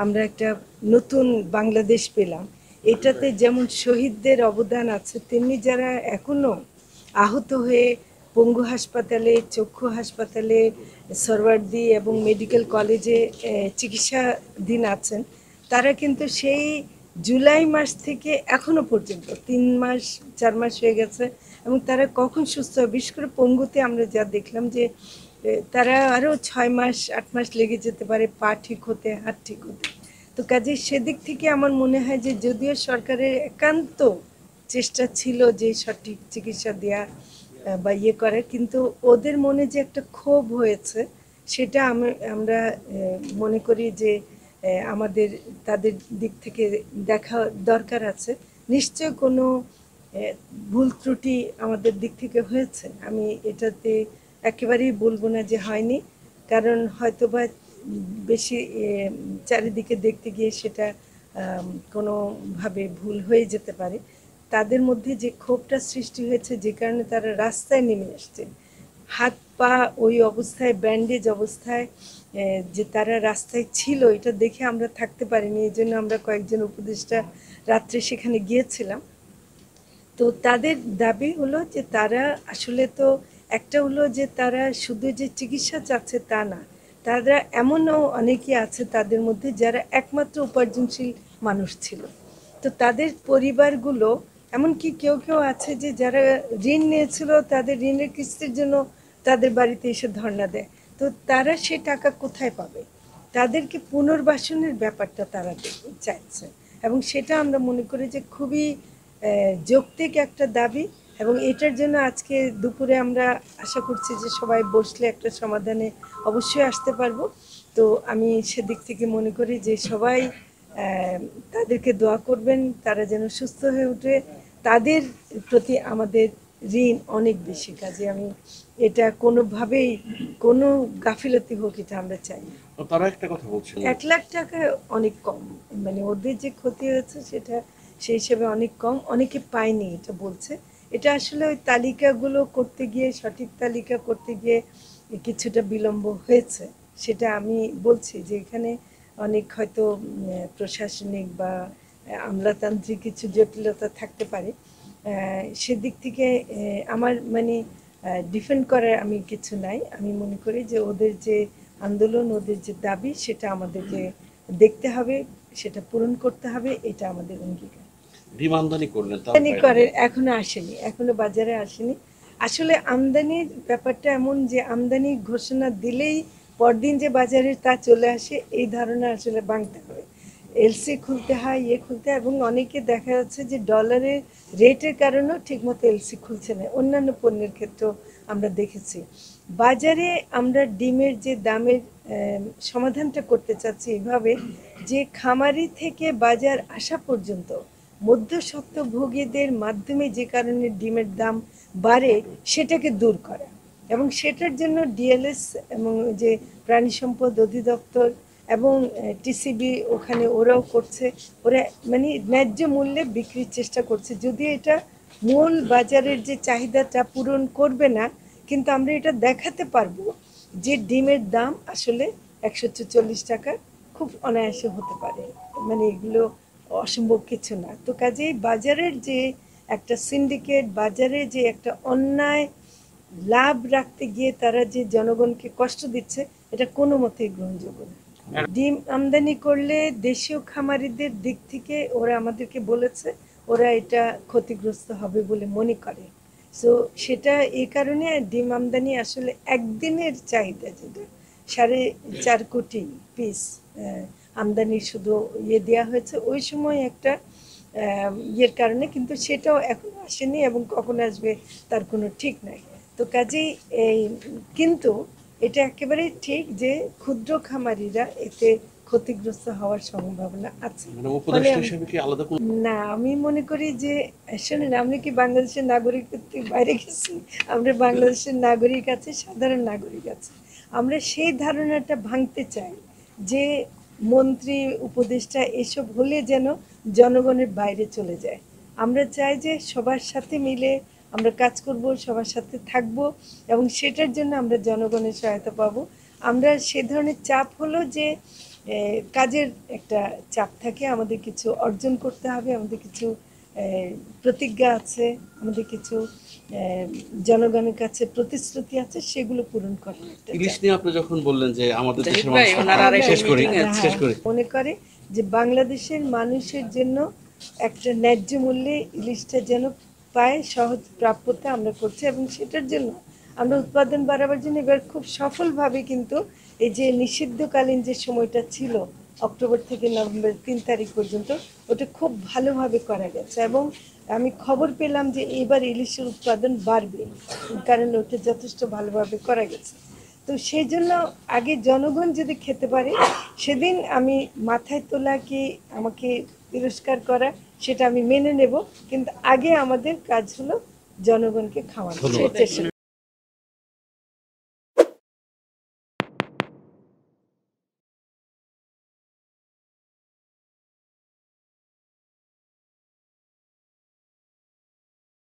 আমরা একটা নতুন বাংলাদেশ পেলাম। এটাতে যেমন শহীদদের অবদান আছে, তেমনি যারা এখনো আহত হয়ে পঙ্গু হাসপাতালে, চক্ষু হাসপাতালে, সরওয়ার্দী এবং মেডিকেল কলেজে চিকিৎসাধীন আছেন, তারা কিন্তু সেই জুলাই মাস থেকে এখনো পর্যন্ত 3 মাস 4 মাস হয়ে গেছে, এবং তারা কখন সুস্থ হয়। বিশেষ করে পঙ্গুতে আমরা যা দেখলাম যে তারা আরও 6 মাস 8 মাস লেগে যেতে পারে পা ঠিক হতে, হাত ঠিক হতে। তো কাজে সেদিক থেকে আমার মনে হয় যে যদিও সরকারের একান্ত চেষ্টা ছিল যে সঠিক চিকিৎসা দেওয়া বা ইয়ে করে, কিন্তু ওদের মনে যে একটা ক্ষোভ হয়েছে, সেটা আমরা মনে করি যে আমাদের তাদের দিক থেকে দেখা দরকার আছে। নিশ্চয় কোনো ভুল ত্রুটি আমাদের দিক থেকে হয়েছে, আমি এটাতে একেবারেই বলবো না যে হয়নি, কারণ হয়তোবা বেশি চারিদিকে দেখতে গিয়ে সেটা কোনোভাবে ভুল হয়ে যেতে পারে। তাদের মধ্যে যে ক্ষোভটা সৃষ্টি হয়েছে, যে কারণে তারা রাস্তায় নেমে আসছে, হাত পা ওই অবস্থায়, ব্যান্ডেজ অবস্থায় যে তারা রাস্তায় ছিল, এটা দেখে আমরা থাকতে পারিনি। এই জন্য আমরা কয়েকজন উপদেষ্টা রাত্রে সেখানে গিয়েছিলাম। তো তাদের দাবি হলো যে তারা আসলে তো একটা হলো যে তারা শুধু যে চিকিৎসা চাচ্ছে তা না, তারা এমনও অনেকে আছে তাদের মধ্যে যারা একমাত্র উপার্জনশীল মানুষ ছিল। তো তাদের পরিবারগুলো, এমনকি কেউ কেউ আছে যে যারা ঋণ নিয়েছিল, তাদের ঋণের কিস্তির জন্য তাদের বাড়িতে এসে ধর্ণা দেয়। তো তারা সে টাকা কোথায় পাবে? তাদেরকে পুনর্বাসনের ব্যাপারটা তারা চাইছে, এবং সেটা আমরা মনে করি যে খুবই যৌক্তিক একটা দাবি। এবং এটার জন্য আজকে দুপুরে আমরা আশা করছি যে সবাই বসলে একটা সমাধানে অবশ্যই আসতে পারবো। তো আমি সেদিক থেকে মনে করি যে সবাই তাদেরকে দোয়া করবেন, তারা যেন সুস্থ হয়ে ওঠে। তাদের প্রতি আমাদের ঋণ অনেক বেশি, কাজে আমি এটা কোনোভাবেই কোনো গাফিলতি হোক এটা আমরা চাই না। তারা একটা কথা বলছিল 1 লাখ টাকা অনেক কম, মানে ওদের যে ক্ষতি হয়েছে সেটা সেই হিসেবে অনেক কম, অনেকে পায়নি এটা বলছে। এটা আসলে ওই তালিকাগুলো করতে গিয়ে, সঠিক তালিকা করতে গিয়ে কিছুটা বিলম্ব হয়েছে, সেটা আমি বলছি যে এখানে অনেক হয়তো প্রশাসনিক বা আমলাতান্ত্রিক কিছু জটিলতা থাকতে পারে। সেদিক থেকে আমার মানে ডিফেন্ড করার আমি কিছু নাই। আমি মনে করি যে ওদের যে আন্দোলন, ওদের যে দাবি, সেটা আমাদেরকে দেখতে হবে, সেটা পূরণ করতে হবে, এটা আমাদের অঙ্গীকার। ডিম আমদানি করলেন, আমদানি করে এখনো আসেনি, এখনো বাজারে আসেনি। আসলে আমদানির ব্যাপারটা এমন যে আমদানি ঘোষণা দিলেই পরদিন যে বাজারে তা চলে আসে, এই ধারণা আসলে ভাঙতে হবে। এলসি খুলতে হয়, ইয়ে খুলতে হয়, এবং অনেকে দেখা যাচ্ছে যে ডলারের রেটের কারণেও ঠিকমতো এলসি খুলছে না। অন্যান্য পণ্যের ক্ষেত্রেও আমরা দেখেছি। বাজারে আমরা ডিমের যে দামের সমাধানটা করতে চাচ্ছি এভাবে যে খামারি থেকে বাজার আসা পর্যন্ত মধ্যস্বত্বভোগীদের মাধ্যমে যে কারণে ডিমের দাম বাড়ে, সেটাকে দূর করা। এবং সেটার জন্য ডিএলএস এবং যে প্রাণী সম্পদ অধিদপ্তর এবং টিসিবি ওখানে ওরাও করছে, ওরা মানে ন্যায্য মূল্যে বিক্রির চেষ্টা করছে। যদিও এটা মূল বাজারের যে চাহিদাটা পূরণ করবে না, কিন্তু আমরা এটা দেখাতে পারবো যে ডিমের দাম আসলে 144 টাকা খুব অনায়াসে হতে পারে, মানে এগুলো অসম্ভব কিছু না। তো কাজেই বাজারের যে একটা সিন্ডিকেট, বাজারে যে একটা অন্যায় লাভ রাখতে গিয়ে তারা যে জনগণকে কষ্ট দিচ্ছে, এটা কোনো মতেই গ্রহণযোগ্য না। ডিম আমদানি করলে দেশীয় খামারিদের দিক থেকে ওরা আমাদেরকে বলেছে ওরা এটা ক্ষতিগ্রস্ত হবে বলে মনে করে। সো সেটা এই কারণে ডিম আমদানি আসলে একদিনের চাহিদা, যেটা 4.5 কোটি পিস আমদানি শুধু ইয়ে দেওয়া হয়েছে ওই সময় একটা ইয়ের কারণে, কিন্তু সেটাও এখন আসেনি এবং কখন আসবে তার কোনো ঠিক নাই। তো কাজেই এই কিন্তু এটা একেবারেই ঠিক যে ক্ষুদ্র খামারিরা এতে ক্ষতিগ্রস্ত হওয়ার সম্ভাবনা আছে। না, আমি মনে করি যে শোনেন, আমরা কি বাংলাদেশের নাগরিকত্ব বাইরে গেছি? আমরা বাংলাদেশের নাগরিক আছে, সাধারণ নাগরিক আছে। আমরা সেই ধারণাটা ভাঙতে চাই যে মন্ত্রী উপদেষ্টা এসব হলে যেন জনগণের বাইরে চলে যায়। আমরা চাই যে সবার সাথে মিলে আমরা কাজ করব, সবার সাথে থাকব, এবং সেটার জন্য আমরা জনগণের সহায়তা পাব। আমরা সে ধরনের চাপ হলো যে কাজের একটা চাপ থাকে, আমাদের কিছু অর্জন করতে হবে, আমাদের কিছু প্রতিজ্ঞা আছে, আমাদের কিছু জনগণের কাছে প্রতিশ্রুতি আছে, সেগুলো পূরণ করার একটা ইলিশ চাপ। নিয়ে আপনি যখন বললেন যে আমাদের জাহিদ দেশের ভাই, মানুষ ওনার আর একটা শেষ করি meeting আছে। শেষ করি মনে করে যে বাংলাদেশের মানুষের জন্য একটা ন্যায্য মূল্যে ইলিশটা যেন পায়, সহজ প্রাপ্যতা আমরা করছি, এবং সেটার জন্য আমরা উৎপাদন বাড়াবার জন্য এবার খুব সফলভাবে কিন্তু এই যে নিষিদ্ধকালীন যে সময়টা ছিল অক্টোবর থেকে নভেম্বর 3 তারিখ পর্যন্ত, ওটা খুব ভালোভাবে করা গেছে। এবং আমি খবর পেলাম যে এবার ইলিশের উৎপাদন বাড়বে, কারণ ওটা যথেষ্ট ভালোভাবে করা গেছে। তো সেই জন্য আগে জনগণ যদি খেতে পারে, সেদিন আমি মাথায় তোলা কি আমাকে তিরস্কার করা সেটা আমি মেনে নেব, কিন্তু আগে আমাদের কাজ হলো জনগণকে খাওয়ানো। ধন্যবাদ। সেই চেষ্টা